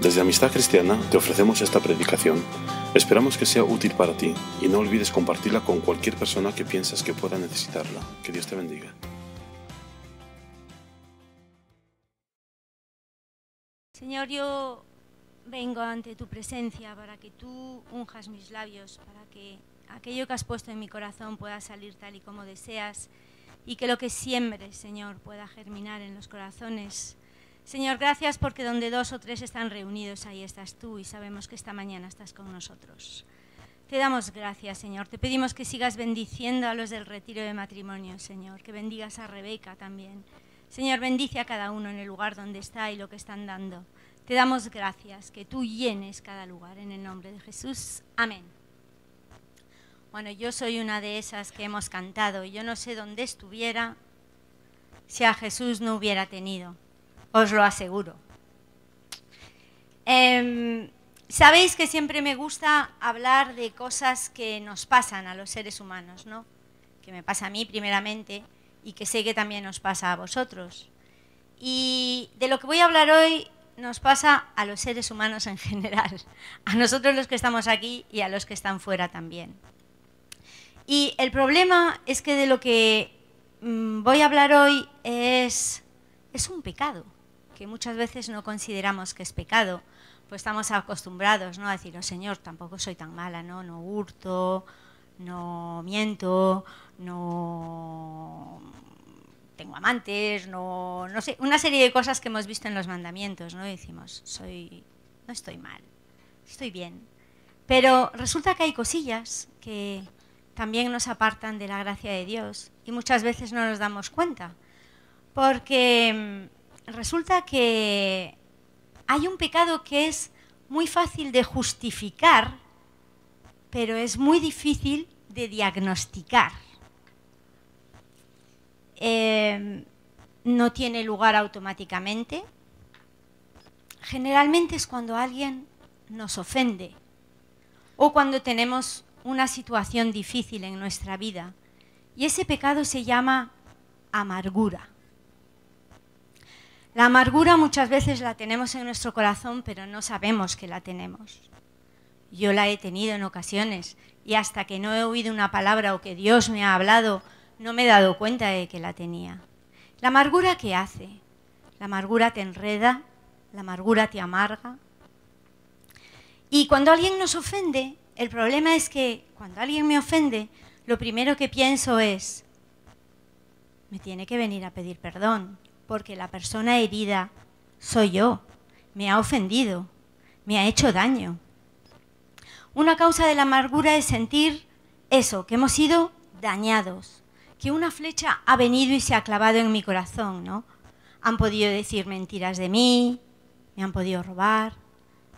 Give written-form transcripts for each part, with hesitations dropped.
Desde Amistad Cristiana te ofrecemos esta predicación. Esperamos que sea útil para ti y no olvides compartirla con cualquier persona que piensas que pueda necesitarla. Que Dios te bendiga. Señor, yo vengo ante tu presencia para que tú unjas mis labios, para que aquello que has puesto en mi corazón pueda salir tal y como deseas y que lo que siembres, Señor, pueda germinar en los corazones. Señor, gracias porque donde 2 o 3 están reunidos, ahí estás tú y sabemos que esta mañana estás con nosotros. Te damos gracias, Señor. Te pedimos que sigas bendiciendo a los del retiro de matrimonio, Señor, que bendigas a Rebeca también. Señor, bendice a cada uno en el lugar donde está y lo que están dando. Te damos gracias, que tú llenes cada lugar en el nombre de Jesús. Amén. Bueno, yo soy una de esas que hemos cantado. Yo no sé dónde estuviera si a Jesús no hubiera tenido. Os lo aseguro. Sabéis que siempre me gusta hablar de cosas que nos pasan a los seres humanos, ¿no? Que me pasa a mí primeramente y que sé que también os pasa a vosotros. Y de lo que voy a hablar hoy nos pasa a los seres humanos en general, a nosotros los que estamos aquí y a los que están fuera también. Y el problema es que de lo que voy a hablar hoy es un pecado, que muchas veces no consideramos que es pecado, pues estamos acostumbrados, ¿no?, a decir, oh, Señor, tampoco soy tan mala, ¿no? No hurto, no miento, no tengo amantes, no sé, una serie de cosas que hemos visto en los mandamientos, ¿no? Y decimos, no estoy mal, estoy bien. Pero resulta que hay cosillas que también nos apartan de la gracia de Dios y muchas veces no nos damos cuenta, porque resulta que hay un pecado que es muy fácil de justificar, pero es muy difícil de diagnosticar. No tiene lugar automáticamente. Generalmente es cuando alguien nos ofende o cuando tenemos una situación difícil en nuestra vida. Y ese pecado se llama amargura. La amargura muchas veces la tenemos en nuestro corazón, pero no sabemos que la tenemos. Yo la he tenido en ocasiones y hasta que no he oído una palabra o que Dios me ha hablado, no me he dado cuenta de que la tenía. ¿La amargura qué hace? La amargura te enreda, la amargura te amarga. Y cuando alguien nos ofende, el problema es que cuando alguien me ofende, lo primero que pienso es, me tiene que venir a pedir perdón, porque la persona herida soy yo, me ha ofendido, me ha hecho daño. Una causa de la amargura es sentir eso, que hemos sido dañados, que una flecha ha venido y se ha clavado en mi corazón, ¿no? Han podido decir mentiras de mí, me han podido robar,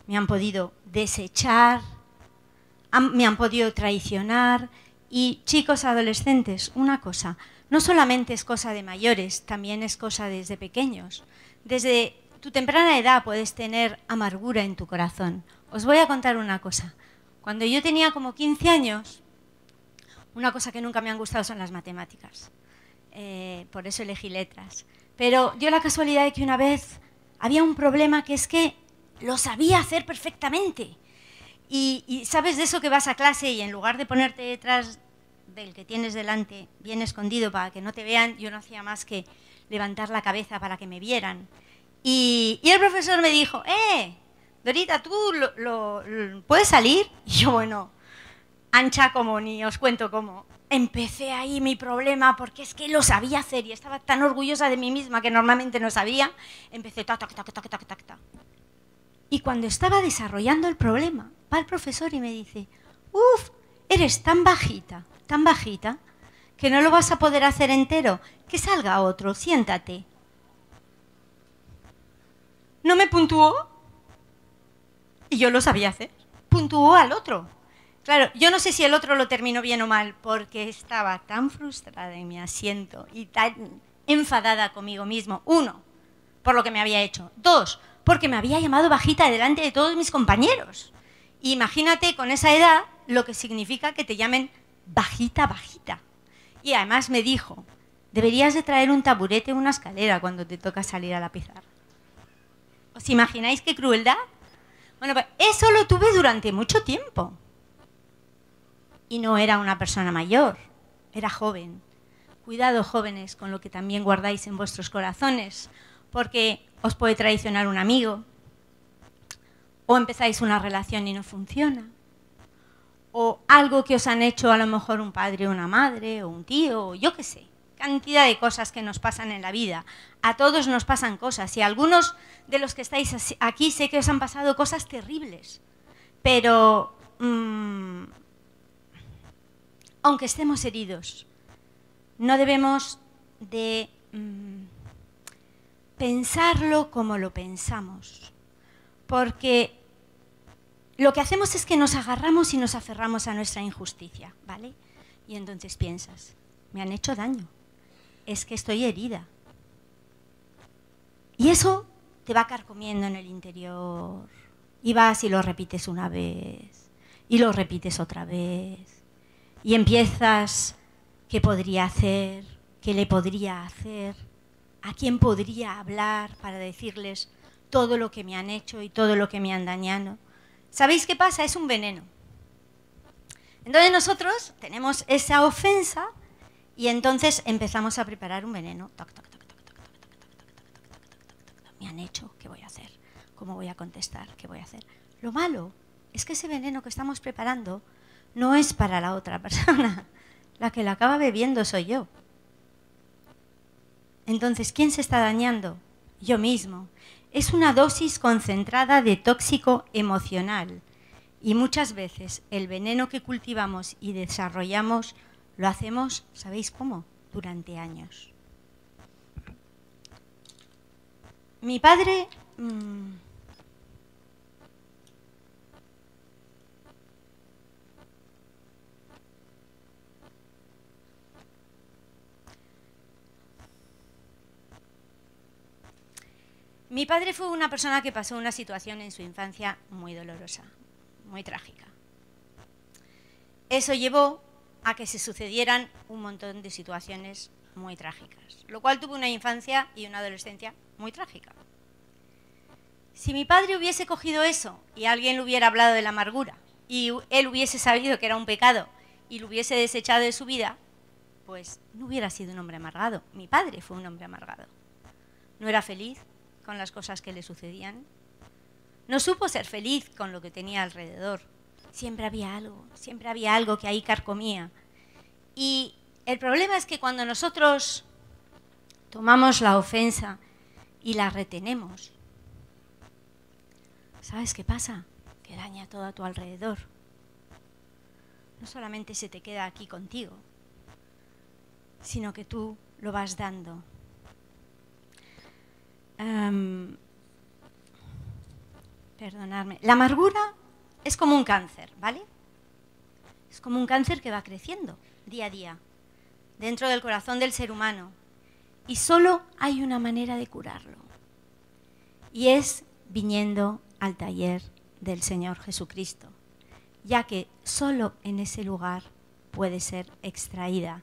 me han podido desechar, me han podido traicionar. Y chicos adolescentes, una cosa, no solamente es cosa de mayores, también es cosa desde pequeños. Desde tu temprana edad puedes tener amargura en tu corazón. Os voy a contar una cosa. Cuando yo tenía como 15 años, una cosa que nunca me han gustado son las matemáticas. Por eso elegí letras. Pero dio la casualidad de que una vez había un problema que es que lo sabía hacer perfectamente. Y sabes de eso que vas a clase y en lugar de ponerte detrás del que tienes delante, bien escondido para que no te vean, yo no hacía más que levantar la cabeza para que me vieran. Y el profesor me dijo, Dorita, ¿tú puedes salir? Y yo, bueno, ancha como ni os cuento cómo. Empecé ahí mi problema porque es que lo sabía hacer y estaba tan orgullosa de mí misma que normalmente no sabía. Empecé tac, tac, tac, tac, tac, tac, tac. Y cuando estaba desarrollando el problema, va el profesor y me dice, eres tan bajita, que no lo vas a poder hacer entero, que salga otro, siéntate. No me puntuó y yo lo sabía hacer, puntuó al otro. Claro, yo no sé si el otro lo terminó bien o mal, porque estaba tan frustrada en mi asiento y tan enfadada conmigo mismo. 1, por lo que me había hecho. 2, porque me había llamado bajita delante de todos mis compañeros. Imagínate con esa edad lo que significa que te llamen bajita. Y además me dijo, deberías de traer un taburete o una escalera cuando te toca salir a la pizarra. ¿Os imagináis qué crueldad? Bueno, pues eso lo tuve durante mucho tiempo. Y no era una persona mayor, era joven. Cuidado, jóvenes, con lo que también guardáis en vuestros corazones, porque os puede traicionar un amigo, o empezáis una relación y no funciona, o algo que os han hecho a lo mejor un padre o una madre, o un tío, o yo qué sé. Cantidad de cosas que nos pasan en la vida. A todos nos pasan cosas, y a algunos de los que estáis aquí sé que os han pasado cosas terribles, pero aunque estemos heridos, no debemos de pensarlo como lo pensamos, porque lo que hacemos es que nos agarramos y nos aferramos a nuestra injusticia, ¿vale? Y entonces piensas, me han hecho daño, es que estoy herida. Y eso te va carcomiendo en el interior. Y vas y lo repites una vez, y lo repites otra vez. Y empiezas, ¿qué podría hacer? ¿Qué le podría hacer? ¿A quién podría hablar para decirles todo lo que me han hecho y todo lo que me han dañado? ¿Sabéis qué pasa? Es un veneno. Entonces nosotros tenemos esa ofensa y entonces empezamos a preparar un veneno. Me han hecho, ¿qué voy a hacer? ¿Cómo voy a contestar? ¿Qué voy a hacer? Lo malo es que ese veneno que estamos preparando no es para la otra persona. La que la acaba bebiendo soy yo. Entonces, ¿quién se está dañando? Yo mismo. Es una dosis concentrada de tóxico emocional. Y muchas veces el veneno que cultivamos y desarrollamos lo hacemos, ¿sabéis cómo? Durante años. Mi padre... Mi padre fue una persona que pasó una situación en su infancia muy dolorosa, muy trágica. Eso llevó a que se sucedieran un montón de situaciones muy trágicas, lo cual tuvo una infancia y una adolescencia muy trágica. Si mi padre hubiese cogido eso y alguien le hubiera hablado de la amargura y él hubiese sabido que era un pecado y lo hubiese desechado de su vida, pues no hubiera sido un hombre amargado. Mi padre fue un hombre amargado. No era feliz con las cosas que le sucedían. No supo ser feliz con lo que tenía alrededor. Siempre había algo que ahí carcomía. Y el problema es que cuando nosotros tomamos la ofensa y la retenemos, ¿sabes qué pasa? Que daña todo a tu alrededor. No solamente se te queda aquí contigo, sino que tú lo vas dando. Perdonadme. La amargura es como un cáncer, ¿vale? Es como un cáncer que va creciendo día a día dentro del corazón del ser humano. Y solo hay una manera de curarlo. Y es viniendo al taller del Señor Jesucristo, ya que solo en ese lugar puede ser extraída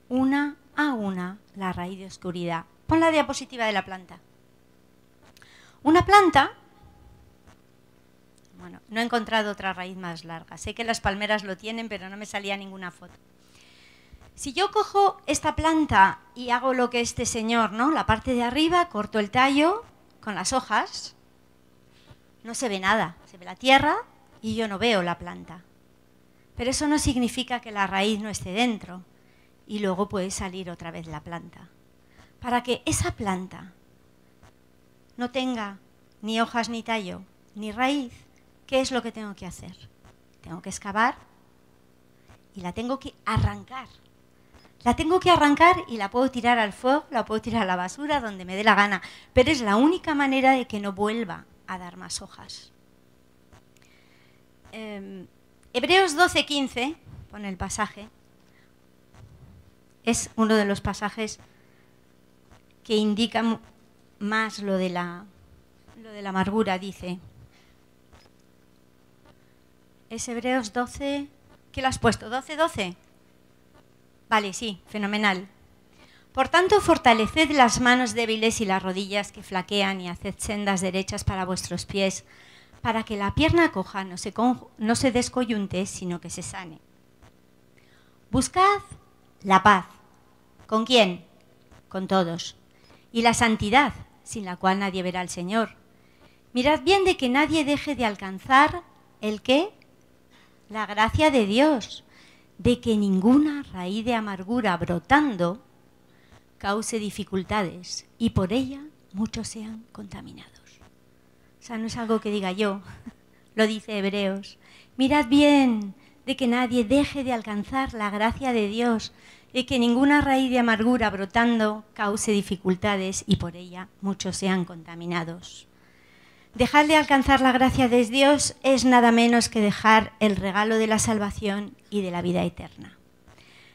una a una la raíz de oscuridad. Pon la diapositiva de la planta. Una planta, bueno, no he encontrado otra raíz más larga. Sé que las palmeras lo tienen, pero no me salía ninguna foto. Si yo cojo esta planta y hago lo que este señor, ¿no? La parte de arriba, corto el tallo con las hojas, no se ve nada. Se ve la tierra y yo no veo la planta. Pero eso no significa que la raíz no esté dentro. Y luego puede salir otra vez la planta. Para que esa planta no tenga ni hojas ni tallo, ni raíz, ¿qué es lo que tengo que hacer? Tengo que excavar y la tengo que arrancar. La tengo que arrancar y la puedo tirar al fuego, la puedo tirar a la basura, donde me dé la gana. Pero es la única manera de que no vuelva a dar más hojas. Hebreos 12:15, pone el pasaje, es uno de los pasajes que indican más lo de la amargura, dice. Es Hebreos 12, ¿qué le has puesto? ¿12:12? Vale, sí, fenomenal. Por tanto, fortaleced las manos débiles y las rodillas que flaquean y haced sendas derechas para vuestros pies, para que la pierna coja no se descoyunte, sino que se sane. Buscad la paz. ¿Con quién? Con todos. Y la santidad, sin la cual nadie verá al Señor. Mirad bien de que nadie deje de alcanzar ¿el qué? La gracia de Dios, de que ninguna raíz de amargura brotando cause dificultades y por ella muchos sean contaminados. O sea, no es algo que diga yo, lo dice Hebreos. Mirad bien de que nadie deje de alcanzar la gracia de Dios, de que ninguna raíz de amargura brotando cause dificultades y por ella muchos sean contaminados. Dejar de alcanzar la gracia de Dios es nada menos que dejar el regalo de la salvación y de la vida eterna.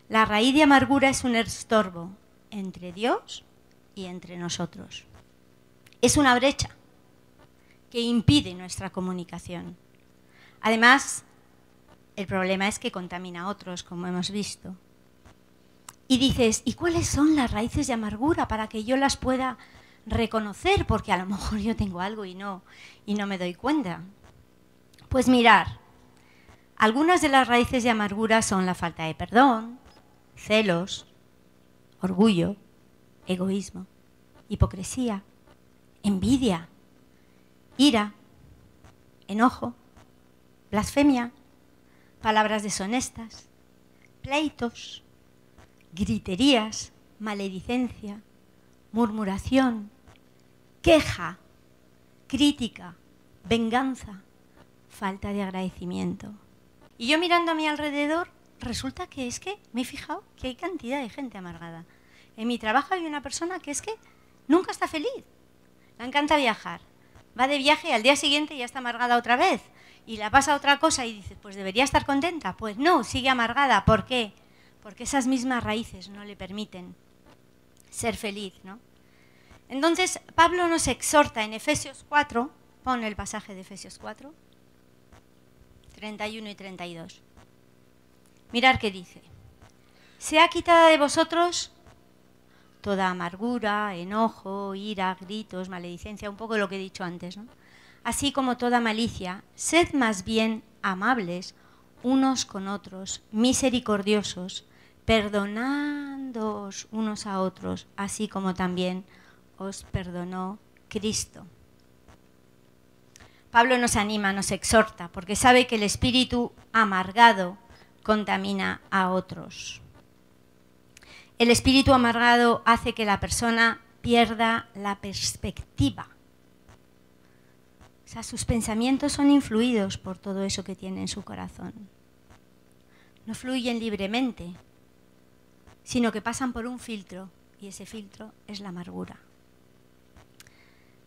La raíz de amargura es un estorbo entre Dios y entre nosotros. Es una brecha que impide nuestra comunicación. Además, el problema es que contamina a otros, como hemos visto. Y dices, ¿y cuáles son las raíces de amargura para que yo las pueda reconocer? Porque a lo mejor yo tengo algo y no me doy cuenta. Pues mirar, algunas de las raíces de amargura son la falta de perdón, celos, orgullo, egoísmo, hipocresía, envidia, ira, enojo, blasfemia, palabras deshonestas, pleitos, griterías, maledicencia, murmuración, queja, crítica, venganza, falta de agradecimiento. Y yo mirando a mi alrededor, resulta que es que me he fijado que hay cantidad de gente amargada. En mi trabajo hay una persona que es que nunca está feliz. Le encanta viajar. Va de viaje y al día siguiente ya está amargada otra vez. Y le pasa otra cosa y dice, pues debería estar contenta. Pues no, sigue amargada. ¿Por qué? Porque esas mismas raíces no le permiten ser feliz, ¿no? Entonces, Pablo nos exhorta en Efesios 4, pon el pasaje de Efesios 4, 31 y 32. Mirad qué dice. Sea quitada de vosotros toda amargura, enojo, ira, gritos, maledicencia, un poco lo que he dicho antes, ¿no? Así como toda malicia, sed más bien amables unos con otros, misericordiosos, perdonándoos unos a otros, así como también os perdonó Cristo. Pablo nos anima, nos exhorta, porque sabe que el espíritu amargado contamina a otros. El espíritu amargado hace que la persona pierda la perspectiva. O sea, sus pensamientos son influidos por todo eso que tiene en su corazón. No fluyen libremente, sino que pasan por un filtro, y ese filtro es la amargura.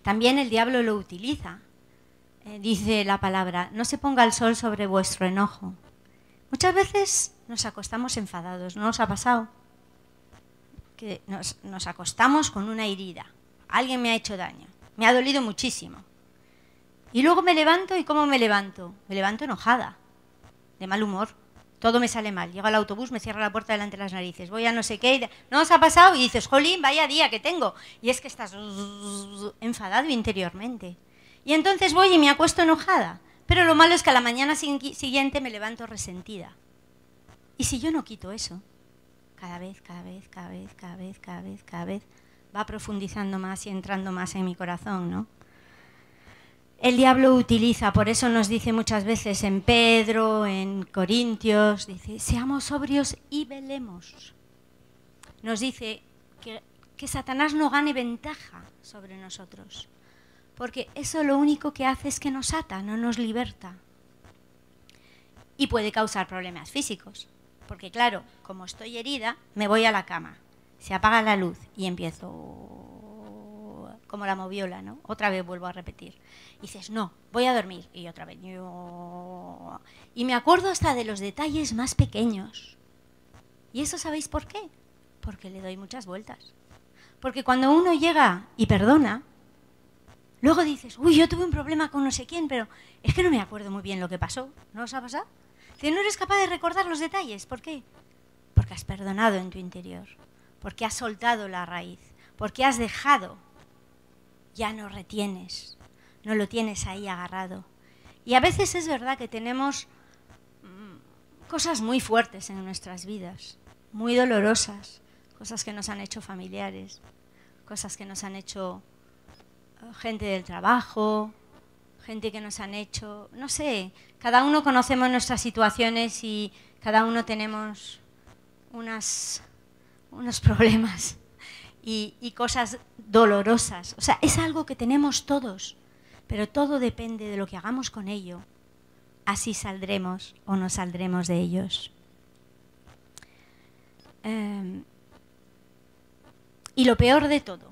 También el diablo lo utiliza. Dice la palabra, no se ponga el sol sobre vuestro enojo. Muchas veces nos acostamos enfadados, ¿no os ha pasado? Que nos acostamos con una herida. Alguien me ha hecho daño, me ha dolido muchísimo. Y luego me levanto, ¿y cómo me levanto? Me levanto enojada, de mal humor. Todo me sale mal. Llego al autobús, me cierra la puerta delante de las narices. Voy a no sé qué. ¿No os ha pasado? Y dices, jolín, vaya día que tengo. Y es que estás enfadado interiormente. Y entonces voy y me acuesto enojada. Pero lo malo es que a la mañana siguiente me levanto resentida. ¿Y si yo no quito eso? Cada vez va profundizando más y entrando más en mi corazón, ¿no? El diablo utiliza, por eso nos dice muchas veces en Pedro, en Corintios, dice, seamos sobrios y velemos. Nos dice que Satanás no gane ventaja sobre nosotros, porque eso lo único que hace es que nos ata, no nos liberta. Y puede causar problemas físicos, porque claro, como estoy herida, me voy a la cama, se apaga la luz y empiezo como la moviola, ¿no? Otra vez vuelvo a repetir. Y dices, no, voy a dormir. Y otra vez. Y me acuerdo hasta de los detalles más pequeños. ¿Y eso sabéis por qué? Porque le doy muchas vueltas. Porque cuando uno llega y perdona, luego dices, uy, yo tuve un problema con no sé quién, pero es que no me acuerdo muy bien lo que pasó. ¿No os ha pasado? Si no eres capaz de recordar los detalles, ¿por qué? Porque has perdonado en tu interior. Porque has soltado la raíz. Porque has dejado. Ya no retienes. No lo tienes ahí agarrado. Y a veces es verdad que tenemos cosas muy fuertes en nuestras vidas, muy dolorosas, cosas que nos han hecho familiares, cosas que nos han hecho gente del trabajo, gente que nos han hecho, no sé, cada uno conocemos nuestras situaciones y cada uno tenemos unos problemas y cosas dolorosas. O sea, es algo que tenemos todos, pero todo depende de lo que hagamos con ello. Así saldremos o no saldremos de ellos. Y lo peor de todo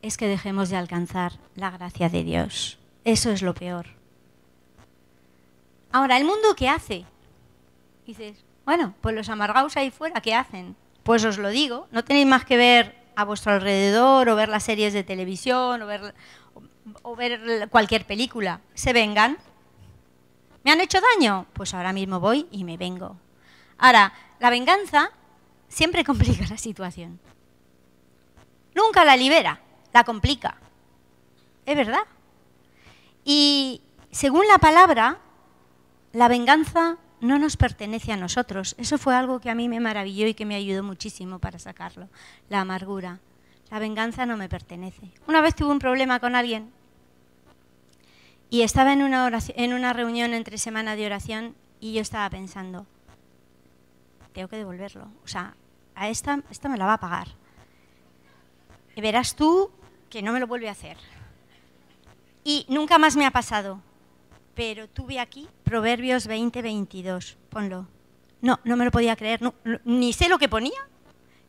es que dejemos de alcanzar la gracia de Dios. Eso es lo peor. Ahora, ¿el mundo qué hace? Dices, bueno, pues los amargados ahí fuera, ¿qué hacen? Pues os lo digo, no tenéis más que ver a vuestro alrededor o ver las series de televisión o ver cualquier película. Se vengan. ¿Me han hecho daño? Pues ahora mismo voy y me vengo. Ahora, la venganza siempre complica la situación. Nunca la libera, la complica. Es verdad. Y según la palabra, la venganza no nos pertenece a nosotros. Eso fue algo que a mí me maravilló y que me ayudó muchísimo para sacarlo. La amargura. La venganza no me pertenece. Una vez tuve un problema con alguien y estaba en una reunión entre semana de oración y yo estaba pensando, tengo que devolverlo. O sea, a esta me la va a pagar. Y verás tú que no me lo vuelve a hacer. Y nunca más me ha pasado. Pero tuve aquí Proverbios 20:22. Ponlo. No me lo podía creer. Ni sé lo que ponía,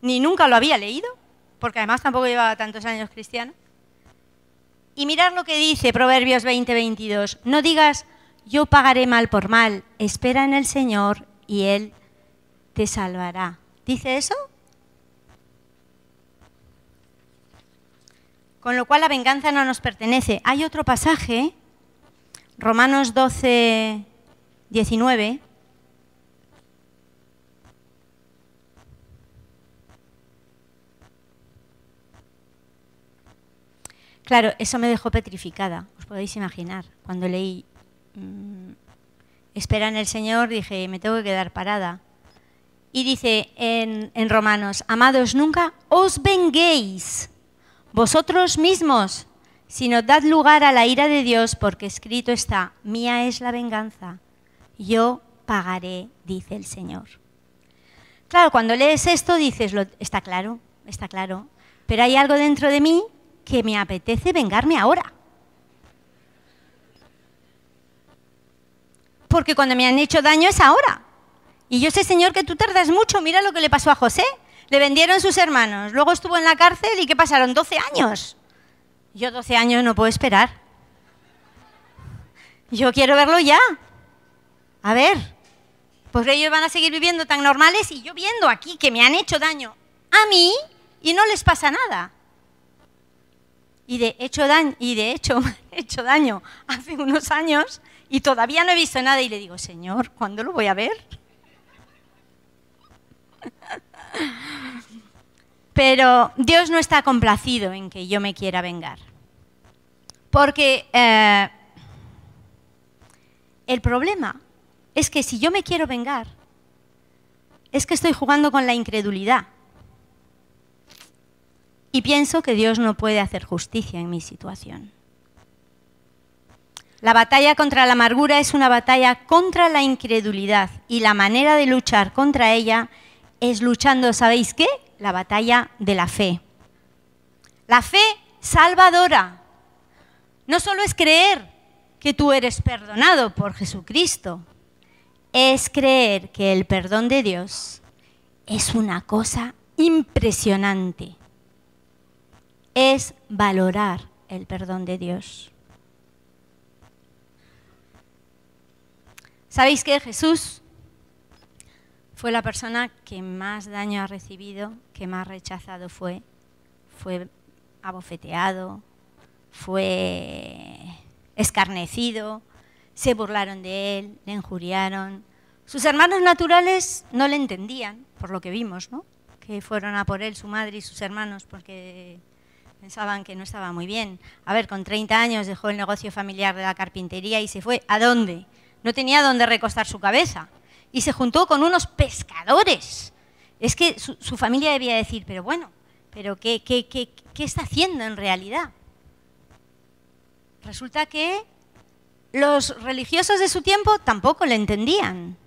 ni nunca lo había leído, porque además tampoco llevaba tantos años cristiana. Y mirad lo que dice Proverbios 20:22. No digas, yo pagaré mal por mal. Espera en el Señor y Él te salvará. ¿Dice eso? Con lo cual la venganza no nos pertenece. Hay otro pasaje, Romanos 12:19. Claro, eso me dejó petrificada, os podéis imaginar. Cuando leí, espera en el Señor, dije, me tengo que quedar parada. Y dice en Romanos, amados, nunca os venguéis vosotros mismos, sino dad lugar a la ira de Dios, porque escrito está, mía es la venganza, yo pagaré, dice el Señor. Claro, cuando lees esto dices, está claro, pero hay algo dentro de mí que me apetece vengarme ahora. Porque cuando me han hecho daño es ahora. Y yo sé, Señor, que tú tardas mucho, mira lo que le pasó a José. Le vendieron sus hermanos, luego estuvo en la cárcel y ¿qué pasaron? 12 años. Yo 12 años no puedo esperar. Yo quiero verlo ya. A ver, pues ellos van a seguir viviendo tan normales y yo viendo aquí que me han hecho daño a mí y no les pasa nada. Y de hecho me han hecho daño hace unos años y todavía no he visto nada y le digo, Señor, ¿cuándo lo voy a ver? Pero Dios no está complacido en que yo me quiera vengar. Porque el problema es que si yo me quiero vengar, es que estoy jugando con la incredulidad. Y pienso que Dios no puede hacer justicia en mi situación. La batalla contra la amargura es una batalla contra la incredulidad. Y la manera de luchar contra ella es luchando, ¿sabéis qué? La batalla de la fe. La fe salvadora no solo es creer que tú eres perdonado por Jesucristo, es creer que el perdón de Dios es una cosa impresionante. Es valorar el perdón de Dios. ¿Sabéis que Jesús fue la persona que más daño ha recibido, que más rechazado fue? Fue abofeteado, fue escarnecido, se burlaron de él, le injuriaron. Sus hermanos naturales no le entendían, por lo que vimos, ¿no? Que fueron a por él su madre y sus hermanos porque pensaban que no estaba muy bien. A ver, con 30 años dejó el negocio familiar de la carpintería y se fue. ¿A dónde? No tenía dónde recostar su cabeza. Y se juntó con unos pescadores. Es que su familia debía decir, pero bueno, ¿pero qué está haciendo en realidad? Resulta que los religiosos de su tiempo tampoco le entendían.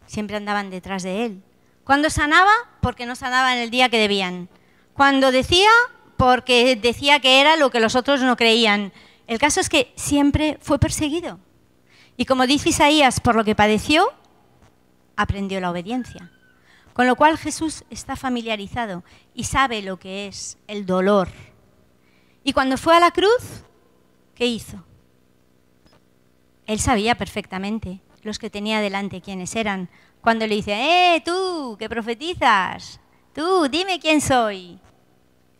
Siempre andaban detrás de él. Cuando sanaba, porque no sanaba en el día que debían. Cuando decía, porque decía que era lo que los otros no creían. El caso es que siempre fue perseguido. Y como dice Isaías, por lo que padeció, aprendió la obediencia. Con lo cual Jesús está familiarizado y sabe lo que es el dolor. Y cuando fue a la cruz, ¿qué hizo? Él sabía perfectamente los que tenía delante quiénes eran. Cuando le dice, tú, que profetizas, tú, dime quién soy.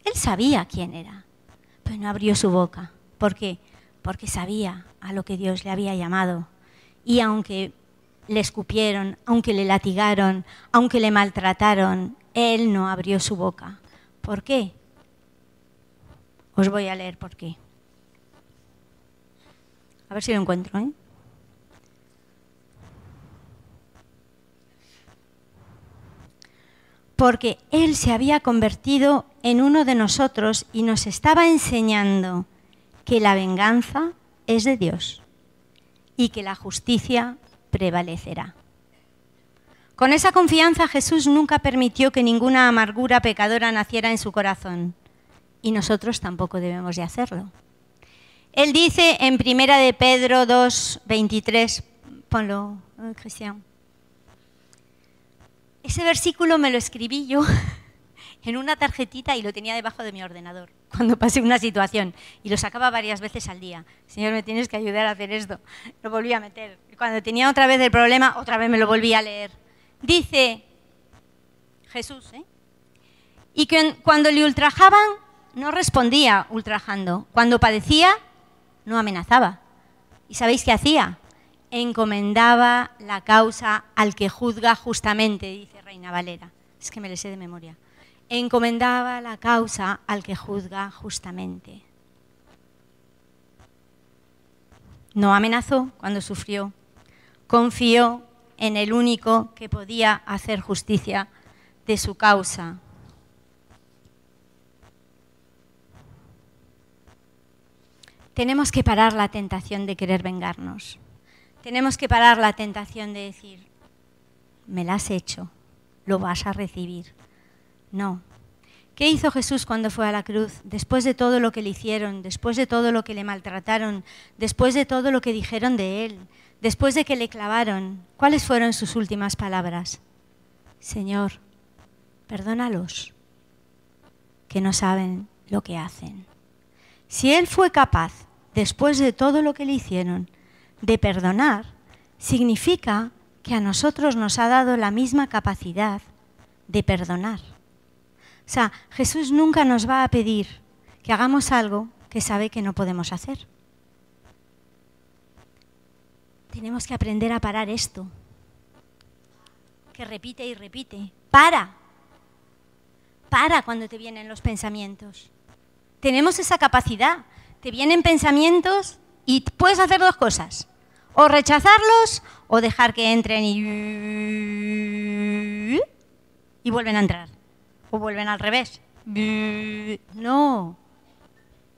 Él sabía quién era, pero no abrió su boca. ¿Por qué? Porque sabía a lo que Dios le había llamado. Y aunque le escupieron, aunque le latigaron, aunque le maltrataron, él no abrió su boca. ¿Por qué? Os voy a leer por qué. A ver si lo encuentro, ¿eh? Porque Él se había convertido en uno de nosotros y nos estaba enseñando que la venganza es de Dios y que la justicia prevalecerá. Con esa confianza Jesús nunca permitió que ninguna amargura pecadora naciera en su corazón y nosotros tampoco debemos de hacerlo. Él dice en 1 de Pedro 2:23, ponlo, Cristian. Ese versículo me lo escribí yo en una tarjetita y lo tenía debajo de mi ordenador cuando pasé una situación y lo sacaba varias veces al día. Señor, me tienes que ayudar a hacer esto. Lo volví a meter. Cuando tenía otra vez el problema, otra vez me lo volví a leer. Dice Jesús, y que cuando le ultrajaban no respondía ultrajando. Cuando padecía no amenazaba. ¿Y sabéis qué hacía? Encomendaba la causa al que juzga justamente, dice Reina Valera. Es que me le sé de memoria. Encomendaba la causa al que juzga justamente. No amenazó cuando sufrió. Confió en el único que podía hacer justicia de su causa. Tenemos que parar la tentación de querer vengarnos. Tenemos que parar la tentación de decir, me la has hecho, lo vas a recibir. No. ¿Qué hizo Jesús cuando fue a la cruz? Después de todo lo que le hicieron, después de todo lo que le maltrataron, después de todo lo que dijeron de él, después de que le clavaron, ¿cuáles fueron sus últimas palabras? Señor, perdónalos, que no saben lo que hacen. Si él fue capaz, después de todo lo que le hicieron, de perdonar, significa que a nosotros nos ha dado la misma capacidad de perdonar. O sea, Jesús nunca nos va a pedir que hagamos algo que sabe que no podemos hacer. Tenemos que aprender a parar esto, que repite y repite. Para cuando te vienen los pensamientos. Tenemos esa capacidad. Te vienen pensamientos y puedes hacer dos cosas. O rechazarlos o dejar que entren y vuelven a entrar. O vuelven al revés. No.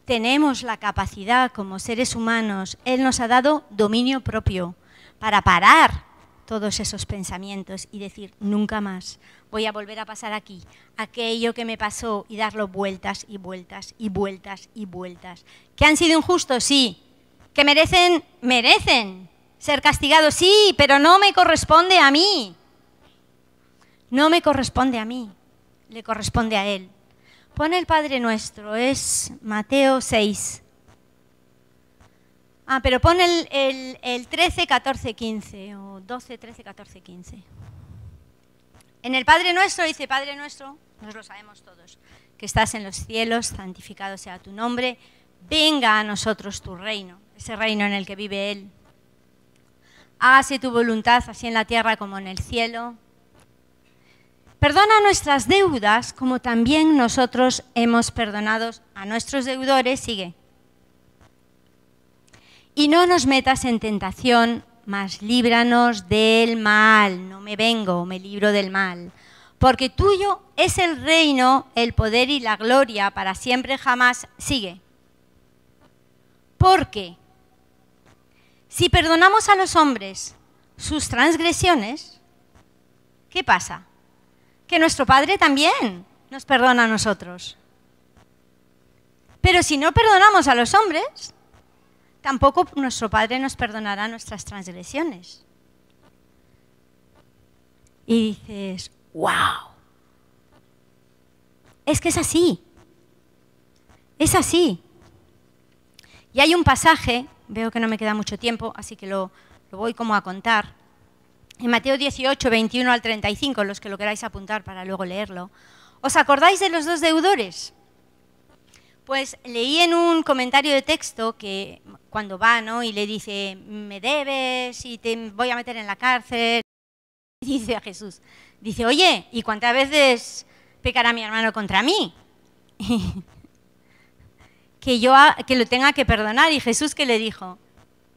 Tenemos la capacidad como seres humanos. Él nos ha dado dominio propio para parar todos esos pensamientos y decir, nunca más voy a volver a pasar aquí aquello que me pasó y darlo vueltas y vueltas y vueltas y vueltas. ¿Que han sido injustos? Sí. ¿Que merecen ser castigados? Sí, pero no me corresponde a mí. No me corresponde a mí, le corresponde a Él. Pon el Padre Nuestro, es Mateo 6. Pero pon el 13, 14, 15, o 12, 13, 14, 15. En el Padre Nuestro dice, Padre Nuestro, nos lo sabemos todos, que estás en los cielos, santificado sea tu nombre, venga a nosotros tu reino, ese reino en el que vive Él. Hágase tu voluntad, así en la tierra como en el cielo. Perdona nuestras deudas como también nosotros hemos perdonado a nuestros deudores, sigue. Y no nos metas en tentación, mas líbranos del mal. No me vengo, me libro del mal. Porque tuyo es el reino, el poder y la gloria para siempre jamás. Sigue. Porque si perdonamos a los hombres sus transgresiones, ¿qué pasa? Que nuestro Padre también nos perdona a nosotros. Pero si no perdonamos a los hombres, tampoco nuestro Padre nos perdonará nuestras transgresiones. Y dices, ¡wow! Es que es así. Es así. Y hay un pasaje, veo que no me queda mucho tiempo, así que lo voy como a contar. En Mateo 18, 21 al 35, los que lo queráis apuntar para luego leerlo. ¿Os acordáis de los dos deudores? Pues leí en un comentario de texto que cuando va, ¿no?, y le dice, me debes y te voy a meter en la cárcel, dice a Jesús, dice, oye, ¿y cuántas veces pecará mi hermano contra mí? que lo tenga que perdonar. Y Jesús, ¿qué le dijo?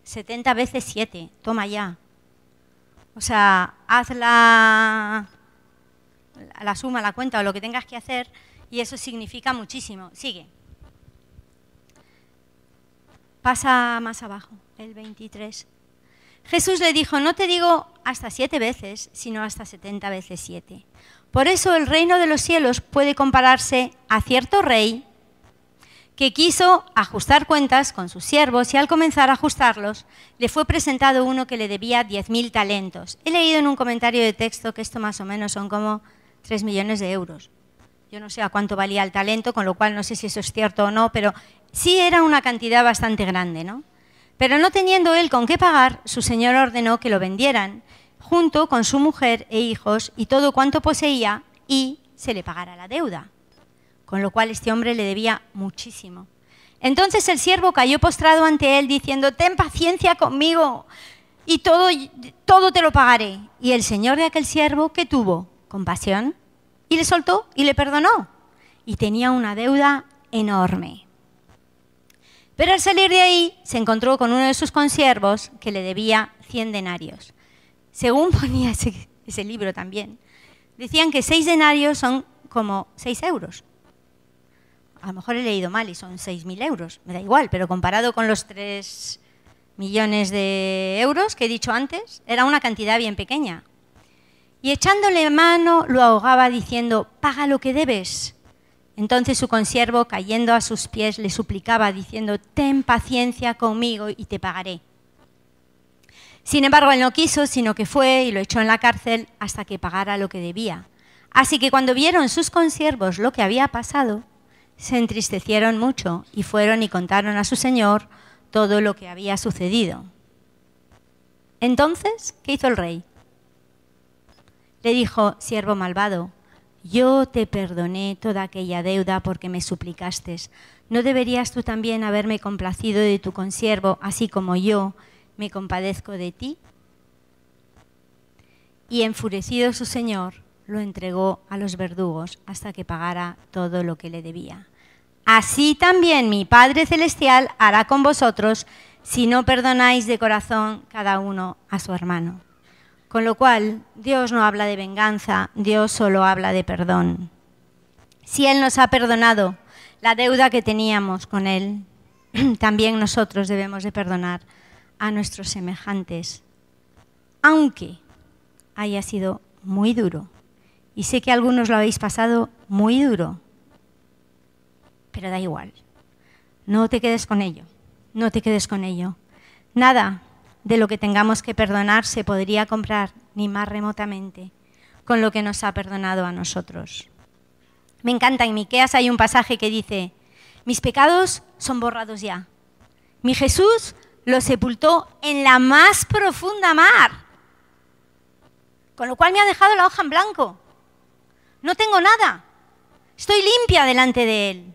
70 veces 7, toma ya. O sea, haz la suma, la cuenta o lo que tengas que hacer y eso significa muchísimo. Sigue. Pasa más abajo, el 23. Jesús le dijo, no te digo hasta 7 veces, sino hasta 70 veces 7. Por eso el reino de los cielos puede compararse a cierto rey que quiso ajustar cuentas con sus siervos y al comenzar a ajustarlos, le fue presentado uno que le debía 10.000 talentos. He leído en un comentario de texto que esto más o menos son como 3 millones de euros. Yo no sé a cuánto valía el talento, con lo cual no sé si eso es cierto o no, pero sí era una cantidad bastante grande, ¿no? Pero no teniendo él con qué pagar, su señor ordenó que lo vendieran, junto con su mujer e hijos y todo cuanto poseía, y se le pagara la deuda. Con lo cual este hombre le debía muchísimo. Entonces el siervo cayó postrado ante él diciendo, ten paciencia conmigo y todo te lo pagaré. Y el señor de aquel siervo, ¿qué tuvo? Compasión y le soltó y le perdonó. Y tenía una deuda enorme. Pero al salir de ahí se encontró con uno de sus consiervos que le debía 100 denarios. Según ponía ese libro también, decían que 6 denarios son como 6 euros. A lo mejor he leído mal y son 6.000 euros, me da igual, pero comparado con los 3 millones de euros que he dicho antes, era una cantidad bien pequeña. Y echándole mano lo ahogaba diciendo, paga lo que debes. Entonces su consiervo, cayendo a sus pies, le suplicaba diciendo, ten paciencia conmigo y te pagaré. Sin embargo, él no quiso, sino que fue y lo echó en la cárcel hasta que pagara lo que debía. Así que cuando vieron sus consiervos lo que había pasado, se entristecieron mucho y fueron y contaron a su señor todo lo que había sucedido. Entonces, ¿qué hizo el rey? Le dijo, siervo malvado, yo te perdoné toda aquella deuda porque me suplicaste. ¿No deberías tú también haberme complacido de tu consiervo, así como yo me compadezco de ti? Y enfurecido su señor, lo entregó a los verdugos hasta que pagara todo lo que le debía. Así también mi Padre Celestial hará con vosotros si no perdonáis de corazón cada uno a su hermano. Con lo cual, Dios no habla de venganza, Dios solo habla de perdón. Si Él nos ha perdonado la deuda que teníamos con Él, también nosotros debemos de perdonar a nuestros semejantes, aunque haya sido muy duro. Y sé que algunos lo habéis pasado muy duro, pero da igual. No te quedes con ello, no te quedes con ello. Nada de lo que tengamos que perdonar se podría comprar, ni más remotamente, con lo que nos ha perdonado a nosotros. Me encanta, en Miqueas hay un pasaje que dice, mis pecados son borrados ya. Mi Jesús los sepultó en la más profunda mar, con lo cual me ha dejado la hoja en blanco. No tengo nada. Estoy limpia delante de Él.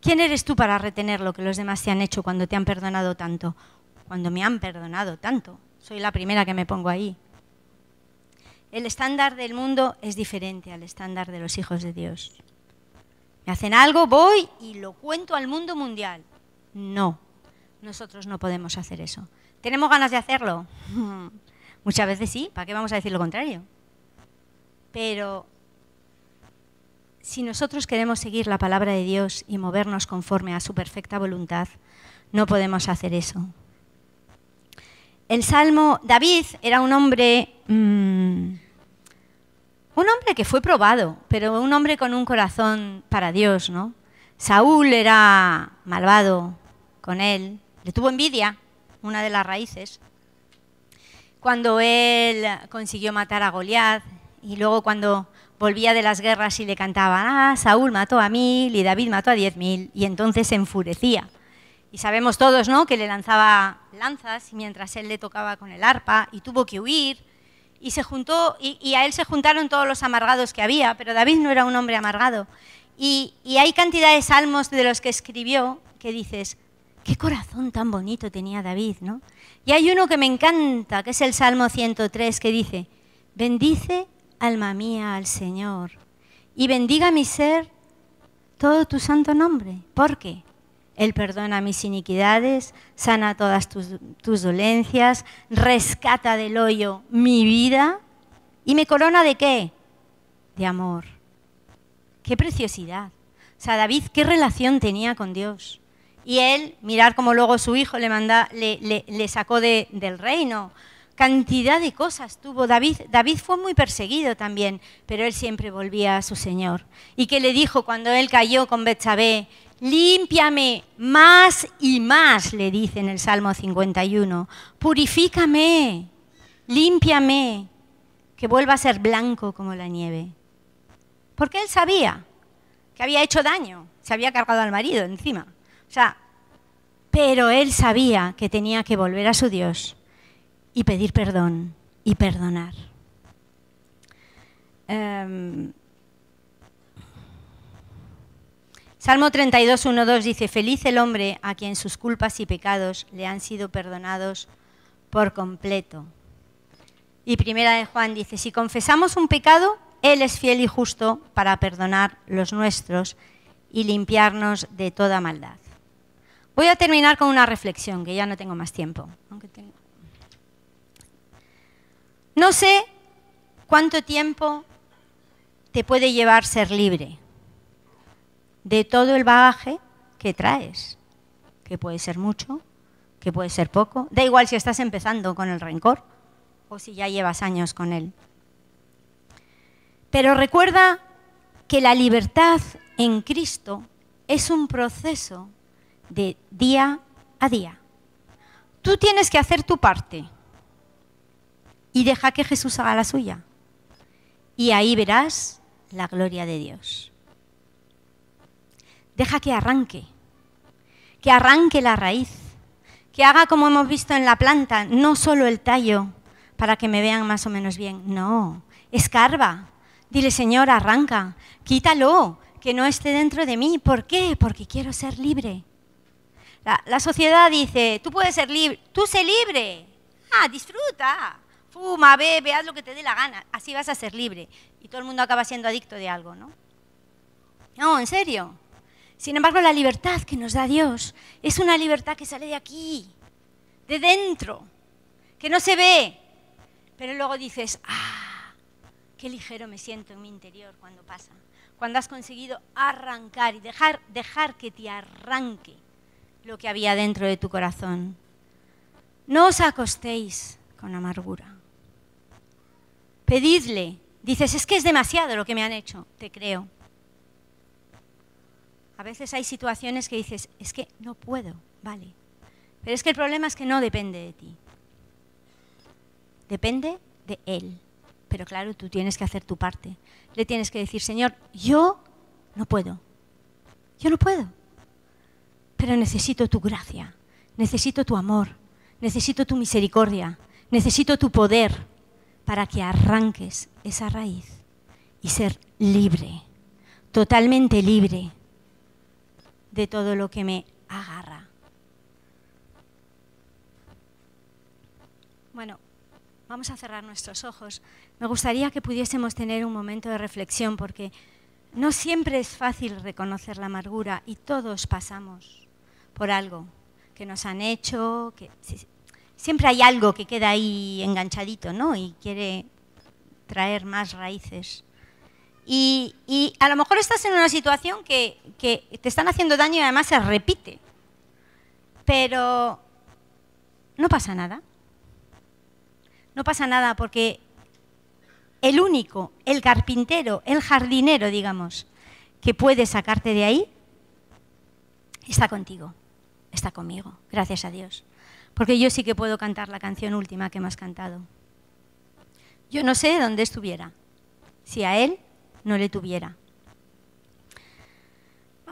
¿Quién eres tú para retener lo que los demás te han hecho cuando te han perdonado tanto? Cuando me han perdonado tanto. Soy la primera que me pongo ahí. El estándar del mundo es diferente al estándar de los hijos de Dios. Me hacen algo, voy y lo cuento al mundo mundial. No, nosotros no podemos hacer eso. ¿Tenemos ganas de hacerlo? Muchas veces sí, ¿para qué vamos a decir lo contrario? Pero si nosotros queremos seguir la palabra de Dios y movernos conforme a su perfecta voluntad, no podemos hacer eso. El Salmo, David era un hombre que fue probado, pero un hombre con un corazón para Dios, ¿no? Saúl era malvado con él, le tuvo envidia, una de las raíces. Cuando él consiguió matar a Goliat, y luego cuando volvía de las guerras y le cantaban, Saúl mató a 1000 y David mató a 10.000, y entonces se enfurecía. Y sabemos todos, ¿no?, que le lanzaba lanzas mientras él le tocaba con el arpa y tuvo que huir. Y se juntó, y a él se juntaron todos los amargados que había, pero David no era un hombre amargado. Y hay cantidad de salmos de los que escribió que dices, qué corazón tan bonito tenía David, ¿no? Y hay uno que me encanta, que es el Salmo 103, que dice, bendice, alma mía, al Señor, y bendiga mi ser todo tu santo nombre. ¿Por qué? Él perdona mis iniquidades, sana todas tus dolencias, rescata del hoyo mi vida y me corona ¿de qué? De amor. ¡Qué preciosidad! O sea, David, ¿qué relación tenía con Dios? Y él, mirar cómo luego su hijo le sacó del reino. Cantidad de cosas tuvo David. David fue muy perseguido también, pero él siempre volvía a su Señor. ¿Y qué le dijo cuando él cayó con Betsabé? Límpiame más y más, le dice en el Salmo 51. Purifícame, límpiame, que vuelva a ser blanco como la nieve. Porque él sabía que había hecho daño, se había cargado al marido encima. O sea, pero él sabía que tenía que volver a su Dios y pedir perdón y perdonar. Salmo 32, 1, 2 dice, feliz el hombre a quien sus culpas y pecados le han sido perdonados por completo. Y Primera de Juan dice, si confesamos un pecado, Él es fiel y justo para perdonar los nuestros y limpiarnos de toda maldad. Voy a terminar con una reflexión, que ya no tengo más tiempo. No sé cuánto tiempo te puede llevar ser libre de todo el bagaje que traes, que puede ser mucho, que puede ser poco. Da igual si estás empezando con el rencor o si ya llevas años con él. Pero recuerda que la libertad en Cristo es un proceso de día a día. Tú tienes que hacer tu parte y deja que Jesús haga la suya. Y ahí verás la gloria de Dios. Deja que arranque la raíz, que haga como hemos visto en la planta, no solo el tallo, para que me vean más o menos bien, no, escarba, dile Señor, arranca, quítalo, que no esté dentro de mí. ¿Por qué? Porque quiero ser libre. La sociedad dice, tú puedes ser libre, tú sé libre, disfruta, fuma, bebe, haz lo que te dé la gana, así vas a ser libre. Y todo el mundo acaba siendo adicto de algo, ¿no? No, en serio. Sin embargo, la libertad que nos da Dios es una libertad que sale de aquí, de dentro, que no se ve. Pero luego dices, qué ligero me siento en mi interior cuando pasa. Cuando has conseguido arrancar y dejar que te arranque lo que había dentro de tu corazón. No os acostéis con amargura. Pedidle. Dices, es que es demasiado lo que me han hecho. Te creo. A veces hay situaciones que dices, es que no puedo, vale. Pero es que el problema es que no depende de ti. Depende de Él. Pero claro, tú tienes que hacer tu parte. Le tienes que decir, Señor, yo no puedo. Yo no puedo. Pero necesito tu gracia, necesito tu amor, necesito tu misericordia, necesito tu poder para que arranques esa raíz y ser libre, totalmente libre de todo lo que me agarra. Bueno, Vamos a cerrar nuestros ojos. Me gustaría que pudiésemos tener un momento de reflexión porque no siempre es fácil reconocer la amargura y todos pasamos por algo que nos han hecho, que siempre hay algo que queda ahí enganchadito, ¿no? Y quiere traer más raíces. Y a lo mejor estás en una situación que te están haciendo daño y además se repite. Pero no pasa nada. No pasa nada porque el único, el carpintero, el jardinero, digamos, que puede sacarte de ahí, está contigo, está conmigo, gracias a Dios. Porque yo sí que puedo cantar la canción última que hemos cantado. Yo no sé dónde estuviera si a Él no le tuviera.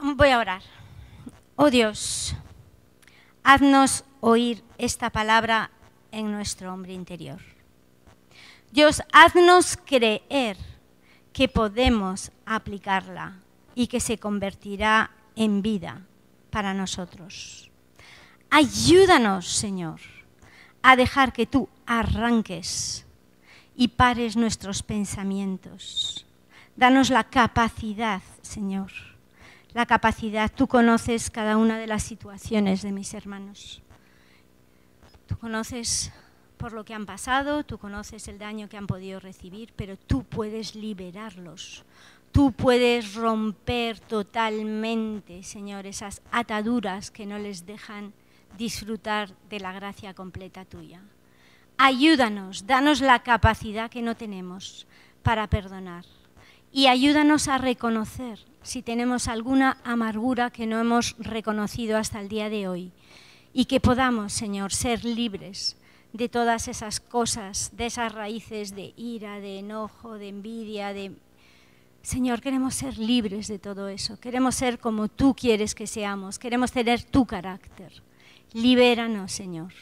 Voy a orar. Oh Dios, haznos oír esta palabra en nuestro hombre interior. Dios, haznos creer que podemos aplicarla y que se convertirá en vida para nosotros. Ayúdanos, Señor, a dejar que tú arranques y pares nuestros pensamientos. Danos la capacidad, Señor, la capacidad. Tú conoces cada una de las situaciones de mis hermanos. Tú conoces por lo que han pasado, tú conoces el daño que han podido recibir, pero tú puedes liberarlos. Tú puedes romper totalmente, Señor, esas ataduras que no les dejan disfrutar de la gracia completa tuya. Ayúdanos, danos la capacidad que no tenemos para perdonar. Y ayúdanos a reconocer si tenemos alguna amargura que no hemos reconocido hasta el día de hoy. Y que podamos, Señor, ser libres de todas esas cosas, de esas raíces de ira, de enojo, de envidia, Señor, queremos ser libres de todo eso. Queremos ser como tú quieres que seamos. Queremos tener tu carácter. Libéranos, Señor.